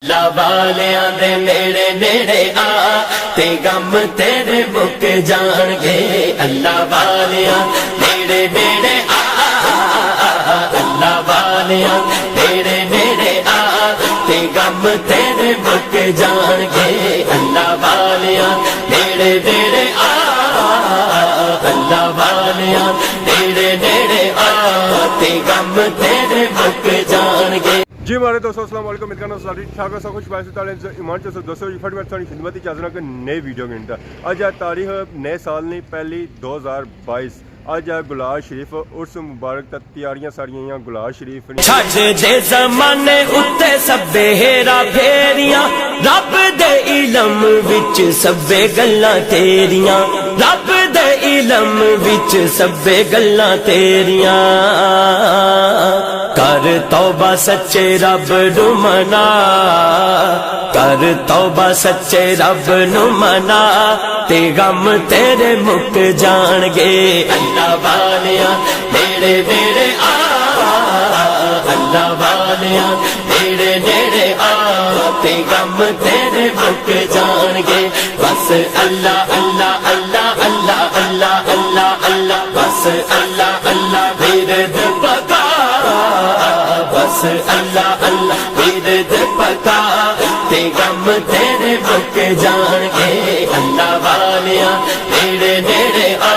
لا والیاں دے نیڑے نیڑے آ تے غم تیرے مک جان گے اللہ والیاں نیڑے نیڑے آ اللہ والیاں نیڑے نیڑے آ تے غم تیرے مک جان گے اللہ والیاں نیڑے نیڑے آ اللہ والیاں نیڑے نیڑے آ تے غم تیرے مک جان گے۔ جی ہمارے دوستوں السلام علیکم، ٹھاک سب کچھ باعث ایمان سے دوستوں فٹ میں تھوڑی خدمت ہی چاہتا کہ نئے ویڈیو گھنٹا اج ہے تاریخ نئے سال نہیں پہلی 2022 اج ہے گلار شریف عرس مبارک تے تیاریاں ساریاں گلار شریف چھڈ دے زمانے اُتے سبے ہیرا پھیریاں رب دے علم وچ سبے گلاں تیریاں رب دے علم وچ سبے گلاں تیریاں کر توبہ سچے رب نو منا کر توبہ سچے رب نو منا تے غم تیرے مک جان گے اللہ والیاں نیڑے نیڑے آ اللہ والیاں نیڑے نیڑے آ تے غم تیرے مک جان گے بس اللہ اللہ اللہ اللہ اللہ اللہ اللہ بس اللہ اللہ ورد پکا بس اللہ اللہ ورد پکا تے غم تیرے مک جان گے اللہ والیاں نیڑے نیڑے آ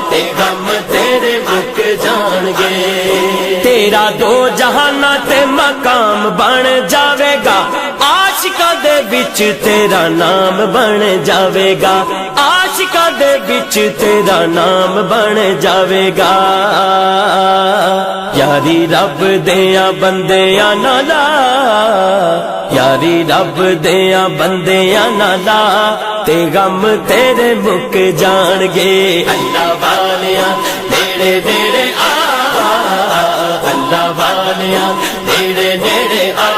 تے غم تیرے مک جان گے تیرا دو جہانہ تے مقام بن جاوے گا عاشقاں دے وچ تیرا نام بن جاوے گا عاشقاں دے وچ تیرا نام بن جاوے گا یاری رب دیاں بندیاں نہ لا یاری رب دیاں بندیاں نہ لا تے غم تیرے مک جان گے اللہ والیاں نیڑے نیڑے آ اللہ والیاں نیڑے نیڑے آ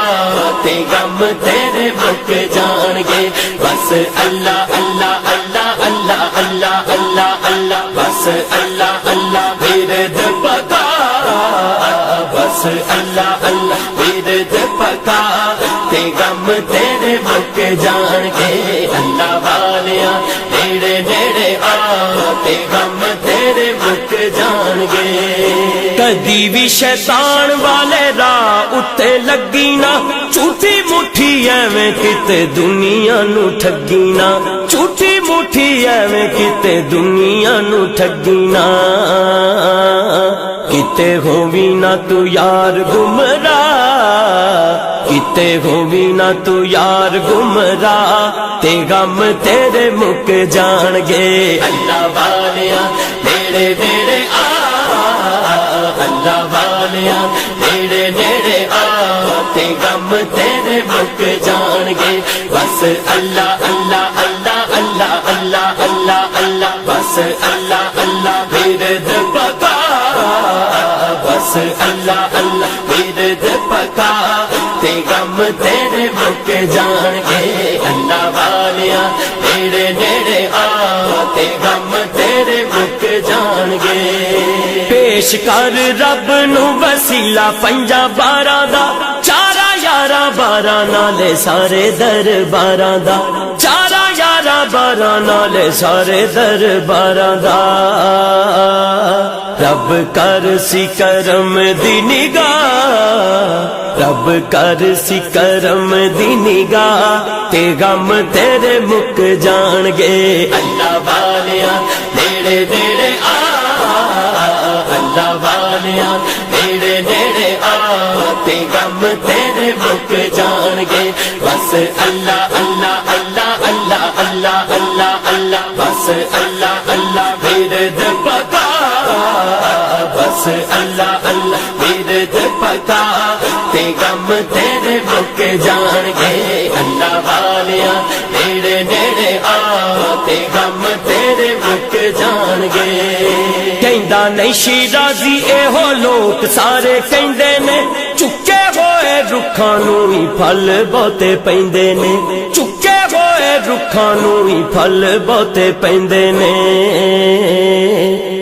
تے غم تیرے مک جان گے بس اللہ اللہ اللہ اللہ اللہ اللہ اللہ بس اللہ اللہ ورد پکا بس اللہ اللہ ورد پکا تے غم تیرے مک جان گے اللہ والیاں نیڑے نیڑے آ تے غم تیرے مک جان گے کدی بھی شیطان والے راہ اتے لگی نا جھوٹی مٹھی ایویں کتے دنیا نو ٹھگی نا جھوٹی مٹھی ایویں کتے دنیا نو ٹھگی نا کتے ہووی نا تو یار گمراہ کتے ہووی نا تو یار گمراہ تے غم تیرے مک جان گے اللہ والیاں نیڑے نیڑے آ اللہ والیاں نیڑے نیڑے آ تے غم تیرے مک جان گے بس اللہ اللہ اللہ اللہ اللہ اللہ اللہ بس اللہ اللہ ورد پکا بس اللہ اللہ ورد پکا تے غم تیرے مک جان گے اللہ والیاں نیڑے نیڑے آ تے غم تیرے مک جان گے پیش کر رب نو وسیلہ پنجا باراں دا چارا یارا باراں نالے سارے درباراں دا چارا یارا باراں نالے سارے درباراں دا رب کر سی کرم دی نگاہ رب کر سی کرم دی نگاہ تے غم تیرے مک جان گے اللہ والیاں نیڑے نیڑے آ اللہ والیاں نیڑے نیڑے آ تے غم تیرے مک جان گے بس اللہ اللہ اللہ اللہ اللہ اللہ اللہ بس اللہ اللہ ورد پکا بس اللہ اللہ ورد پکا تے غم تیرے مک جان گے اللہ والیاں نیڑے نیڑے آ تے غم تیرے مک جان گے کہندا نہیں شیرازی اے ہو لوگ سارے کہندے نے چکے ہوئے رکھاں نوں ہی پھل بہتے پیندے نے چکے ہوئے رکھاں نوں ہی پھل بہتے پیندے نے